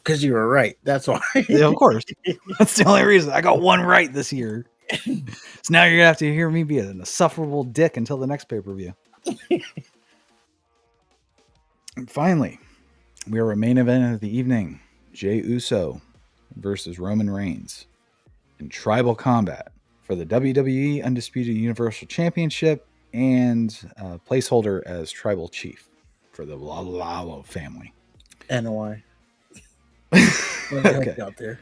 because you were right. That's why. Yeah, of course. That's the only reason. I got one right this year. So now you're going to have to hear me be an insufferable dick until the next pay-per-view. And finally, we are a main event of the evening. Jey Uso versus Roman Reigns in tribal combat for the WWE Undisputed Universal Championship and placeholder as tribal chief for the Lalo family. And why? Okay. Out there.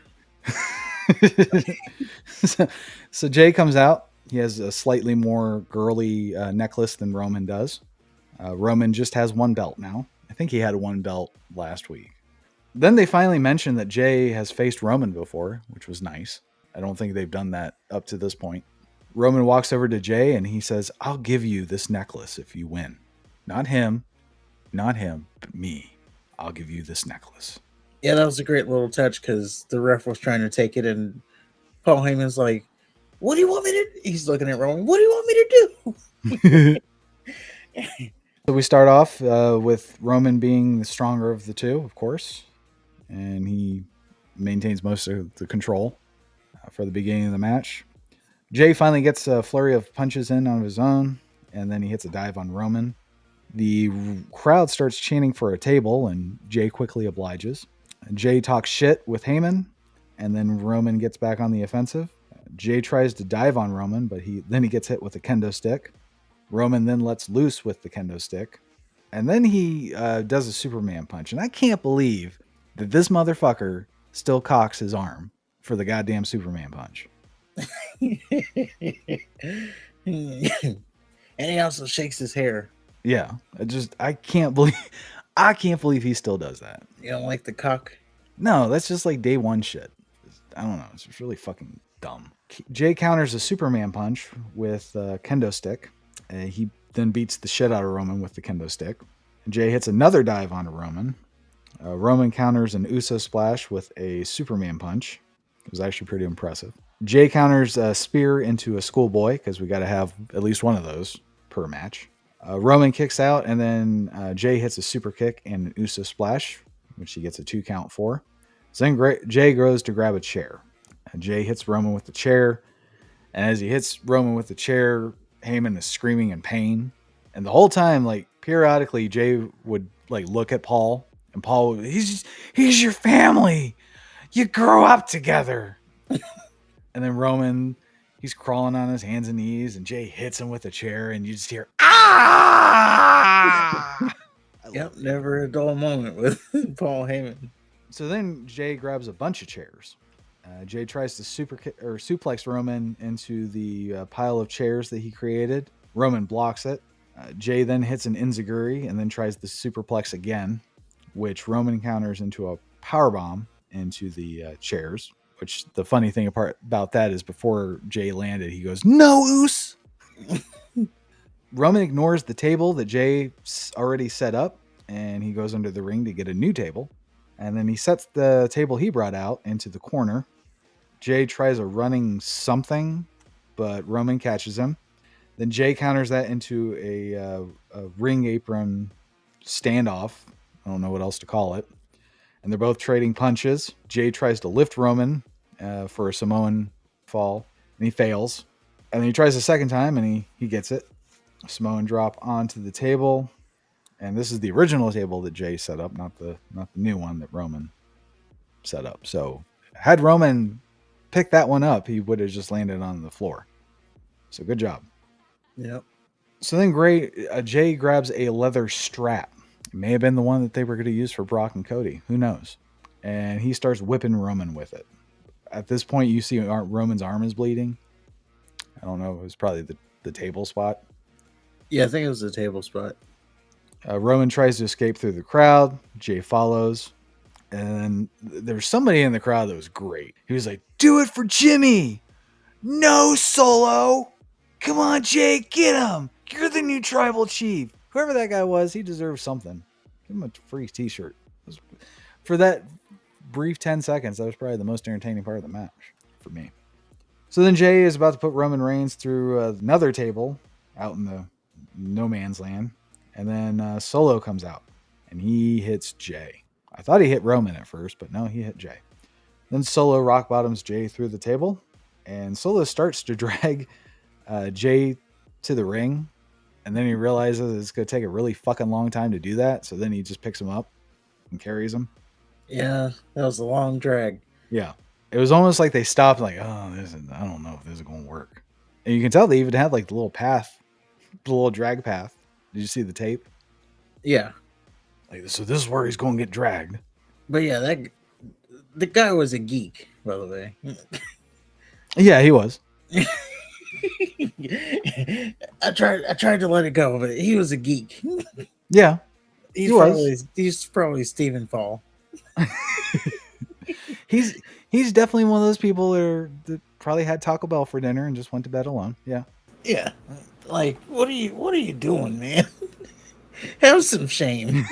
So Jey comes out. He has a slightly more girly necklace than Roman does. Roman just has one belt now. I think he had one belt last week. Then they finally mentioned that Jey has faced Roman before, which was nice. I don't think they've done that up to this point. Roman walks over to Jey and he says, "I'll give you this necklace if you win. Not him, but me. I'll give you this necklace." Yeah, that was a great little touch because the ref was trying to take it and Paul Heyman's like, "What do you want me to do?" He's looking at Roman. "What do you want me to do?" So we start off with Roman being the stronger of the two, of course. And he maintains most of the control for the beginning of the match. Jey finally gets a flurry of punches in on his own, and then he hits a dive on Roman. The crowd starts chanting for a table, and Jey quickly obliges. Jey talks shit with Heyman, and then Roman gets back on the offensive. Jey tries to dive on Roman, but he gets hit with a kendo stick. Roman then lets loose with the kendo stick, and then he does a Superman punch. And I can't believe that this motherfucker still cocks his arm for the goddamn Superman punch. And he also shakes his hair. Yeah, I can't believe he still does that. You don't like the cock? No, that's just like day one shit. I don't know. It's just really fucking dumb. Jey counters a Superman punch with a kendo stick. He then beats the shit out of Roman with the kendo stick. Jey hits another dive onto Roman. Roman counters an Uso splash with a Superman punch. It was actually pretty impressive. Jey counters a spear into a schoolboy, because we got to have at least one of those per match. Roman kicks out, and then Jey hits a super kick and an Uso splash, which he gets a 2 count for. So then Jey goes to grab a chair. Jey hits Roman with the chair, and as he hits Roman with the chair, Heyman is screaming in pain. And the whole time, like, periodically, Jey would, like, look at Paul, and Paul would, he's your family. You grow up together. And then Roman, he's crawling on his hands and knees, and Jey hits him with a chair, and you just hear, ah! Yep, never a dull moment with Paul Heyman. So then Jey grabs a bunch of chairs. Jey tries to suplex Roman into the pile of chairs that he created. Roman blocks it. Jey then hits an enziguri and then tries the superplex again, which Roman counters into a powerbomb into the chairs. Which the funny thing about that is before Jey landed, he goes, "No, Oos!" Roman ignores the table that Jey already set up, and he goes under the ring to get a new table. And then he sets the table he brought out into the corner. Jey tries a running something, but Roman catches him. Then Jey counters that into a ring apron standoff. I don't know what else to call it. And they're both trading punches. Jey tries to lift Roman for a Samoan fall, and he fails. And then he tries a second time, and he gets it. Samoan drop onto the table. And this is the original table that Jey set up, not the new one that Roman set up. So had Roman picked that one up, he would have just landed on the floor. So good job. Yep. So then Jey grabs a leather strap. It may have been the one that they were going to use for Brock and Cody. Who knows? And he starts whipping Roman with it. At this point, you see Roman's arm is bleeding. I don't know. It was probably the table spot. Yeah, I think it was the table spot. Roman tries to escape through the crowd. Jey follows. And there's somebody in the crowd that was great. He was like, "Do it for Jimmy. No, Solo. Come on, Jey, get him. You're the new tribal chief." Whoever that guy was, he deserves something. Give him a free t-shirt. For that brief 10 seconds, that was probably the most entertaining part of the match for me. So then Jey is about to put Roman Reigns through another table out in the no man's land. And then Solo comes out and he hits Jey. I thought he hit Roman at first, but no, he hit Jey. Then Solo rock bottoms Jey through the table, and Solo starts to drag Jey to the ring, and then he realizes it's going to take a really fucking long time to do that, so then he just picks him up and carries him. Yeah, that was a long drag. Yeah. It was almost like they stopped, like, oh, I don't know if this is going to work. And you can tell they even had like the little path, the little drag path. Did you see the tape? Yeah. Like, so this is where he's going to get dragged. But yeah, the guy was a geek, by the way. Yeah, he was. I tried to let it go, but he was a geek. Yeah. He's probably Stephen Fall. He's definitely one of those people that probably had Taco Bell for dinner and just went to bed alone. Yeah. Yeah. Like, what are you doing, man? Have some shame.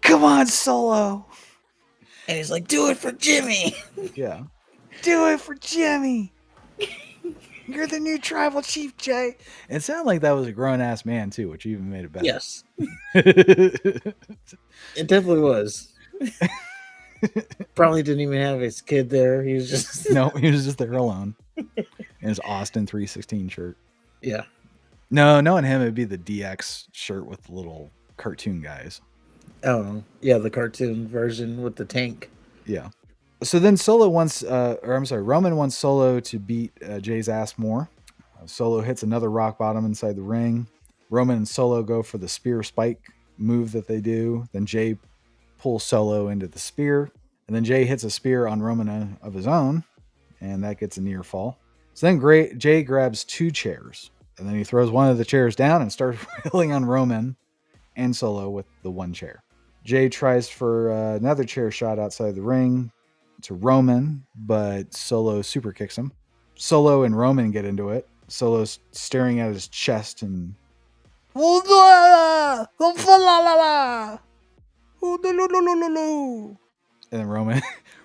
Come on, Solo. And he's like, do it for Jimmy. Yeah. Do it for Jimmy. You're the new tribal chief, Jey. It sounded like that was a grown-ass man, too, which even made it better. Yes. It definitely was. Probably didn't even have his kid there. He was just... No, he was just there alone. In his Austin 316 shirt. Yeah. No, knowing him, it'd be the DX shirt with the little cartoon guys. Oh, yeah, the cartoon version with the tank. Yeah. So then Roman wants Solo to beat Jey's ass more. Solo hits another rock bottom inside the ring. Roman and Solo go for the spear spike move that they do. Then Jey pulls Solo into the spear. And then Jey hits a spear on Roman of his own. And that gets a near fall. So then Jey grabs 2 chairs. And then he throws one of the chairs down and starts wheeling on Roman and Solo with the one chair. Jey tries for another chair shot outside the ring to Roman, but Solo super kicks him. Solo and Roman get into it. Solo's staring at his chest and and then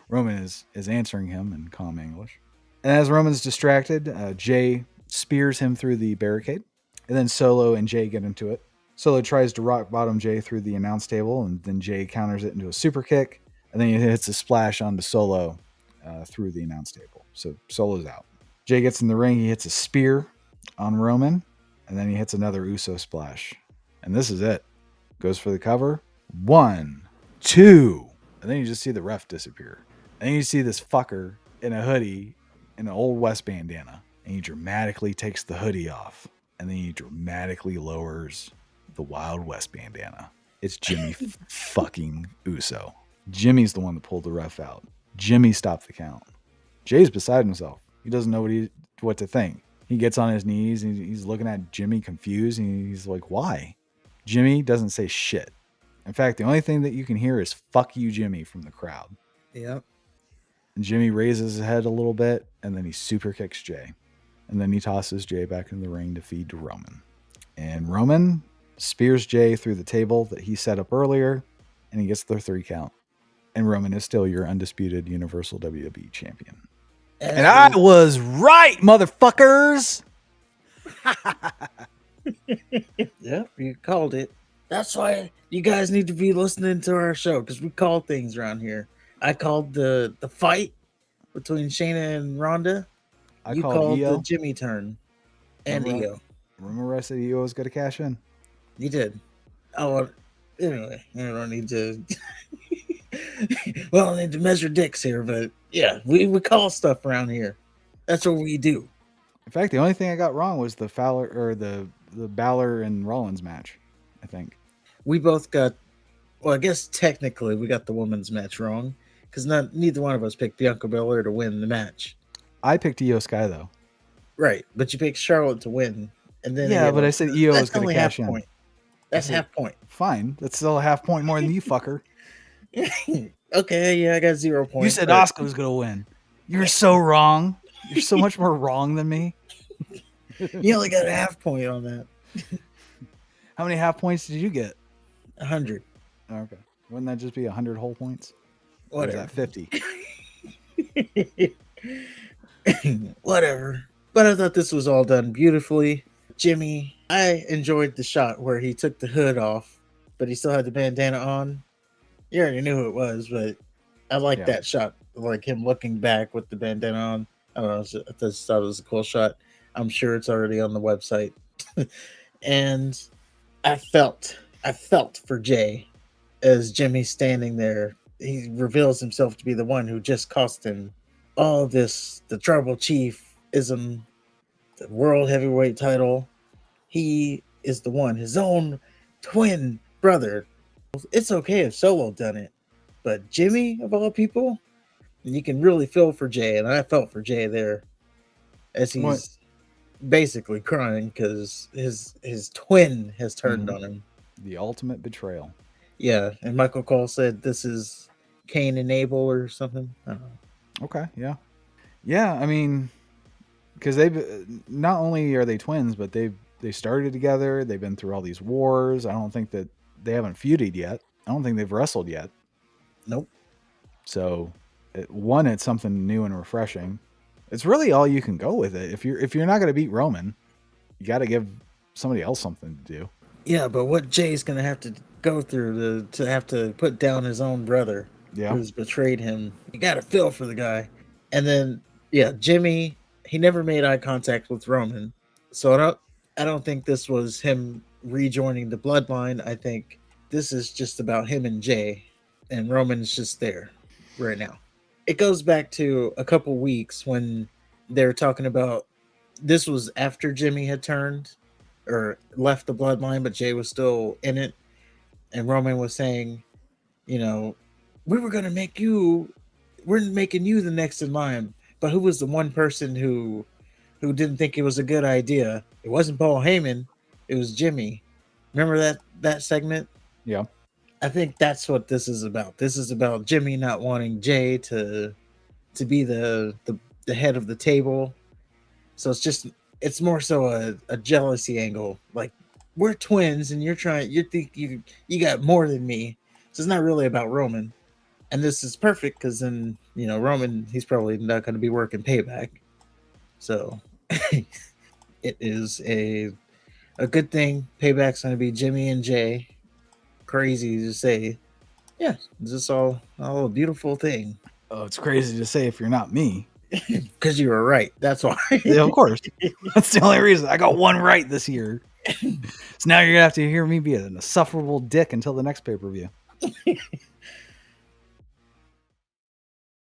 Roman is answering him in calm English. And as Roman's distracted, Jey spears him through the barricade. And then Solo and Jey get into it. Solo tries to rock bottom Jey through the announce table, and then Jey counters it into a super kick. And then he hits a splash onto Solo through the announce table. So Solo's out. Jey gets in the ring. He hits a spear on Roman. And then he hits another Uso splash. And this is it. Goes for the cover. 1, 2. And then you just see the ref disappear. And then you see this fucker in a hoodie and an Old West bandana. And he dramatically takes the hoodie off. And then he dramatically lowers the Wild West bandana. It's Jimmy fucking Uso. Jimmy's the one that pulled the ref out. Jimmy stopped the count. Jey's beside himself. He doesn't know what to think. He gets on his knees and he's looking at Jimmy confused and he's like, why? Jimmy doesn't say shit. In fact, the only thing that you can hear is fuck you, Jimmy, from the crowd. Yep. And Jimmy raises his head a little bit and then he super kicks Jey. And then he tosses Jey back in the ring to feed to Roman. And Roman spears Jey through the table that he set up earlier and he gets the 3 count. And Roman is still your undisputed Universal WWE champion. And I was right, motherfuckers. Yep, you called it. That's why you guys need to be listening to our show, because we call things around here. I called the fight between Shayna and Ronda. You called the Jimmy turn and Io. Remember I said Io was going to cash in? You did. Oh, well, anyway, I don't need to... Well, I need to measure dicks here, but yeah, we call stuff around here. That's what we do. In fact, the only thing I got wrong was the Fowler or the Balor and Rollins match, I think. We both got, well, I guess technically we got the women's match wrong because neither one of us picked Bianca Belair to win the match. I picked Io Sky though. Right, but you picked Charlotte to win, and then yeah, but I said Io was going to cash in. Point. That's half point. Fine, that's still a half point more than you, fucker. Okay, yeah, I got 0 points. You said Asuka was going to win. You're so wrong. You're so much more wrong than me. You only got a half point on that. How many half points did you get? 100. Okay. Wouldn't that just be 100 whole points? Whatever. Or is that 50? Whatever. But I thought this was all done beautifully. Jimmy, I enjoyed the shot where he took the hood off, but he still had the bandana on. You already knew who it was, but I like Yeah. that shot, like him looking back with the bandana on. I don't know. I just thought it was a cool shot. I'm sure it's already on the website. And I felt for Jay as Jimmy's standing there. He reveals himself to be the one who just cost him all this, the tribal chief ism, the world heavyweight title. He is the one, his own twin brother. It's okay if Solo done it, but Jimmy of all people, you can really feel for Jay, and I felt for Jay there as What? he's basically crying because his twin has turned Mhm. on him. The ultimate betrayal. Yeah, and Michael Cole said this is Cain and Abel or something. I don't know. Okay. Yeah. Yeah. I mean, because they've not only are they twins, but they started together. They've been through all these wars. I don't think that they haven't feuded yet. I don't think they've wrestled yet. Nope. So, one, it's something new and refreshing. It's really all you can go with it. If you're not going to beat Roman, you got to give somebody else something to do. Yeah, but what Jay's gonna have to go through to have to put down his own brother Yeah. who's betrayed him, you gotta feel for the guy. And then yeah, Jimmy, he never made eye contact with Roman, so I don't think this was him rejoining the bloodline. I think this is just about him and Jay, and Roman's just there right now. It goes back to a couple weeks when they're talking about this was after Jimmy had turned or left the bloodline, but Jay was still in it. And Roman was saying, you know, we were gonna make you, we're making you the next in line. But who was the one person who didn't think it was a good idea? It wasn't Paul Heyman. It was Jimmy. Remember that segment? Yeah. I think that's what this is about. This is about Jimmy not wanting Jay to be the head of the table. So it's more so a jealousy angle. Like we're twins and you think you got more than me. So it's not really about Roman. And this is perfect because then, Roman, he's probably not going to be working payback. So it is a good thing. Payback's going to be Jimmy and Jay. Crazy to say. Yeah, this is all a beautiful thing. Oh, it's crazy to say if you're not me. Because you were right. That's why. Yeah, of course. That's the only reason. I got one right this year. So now you're gonna have to hear me be an insufferable dick until the next pay-per-view.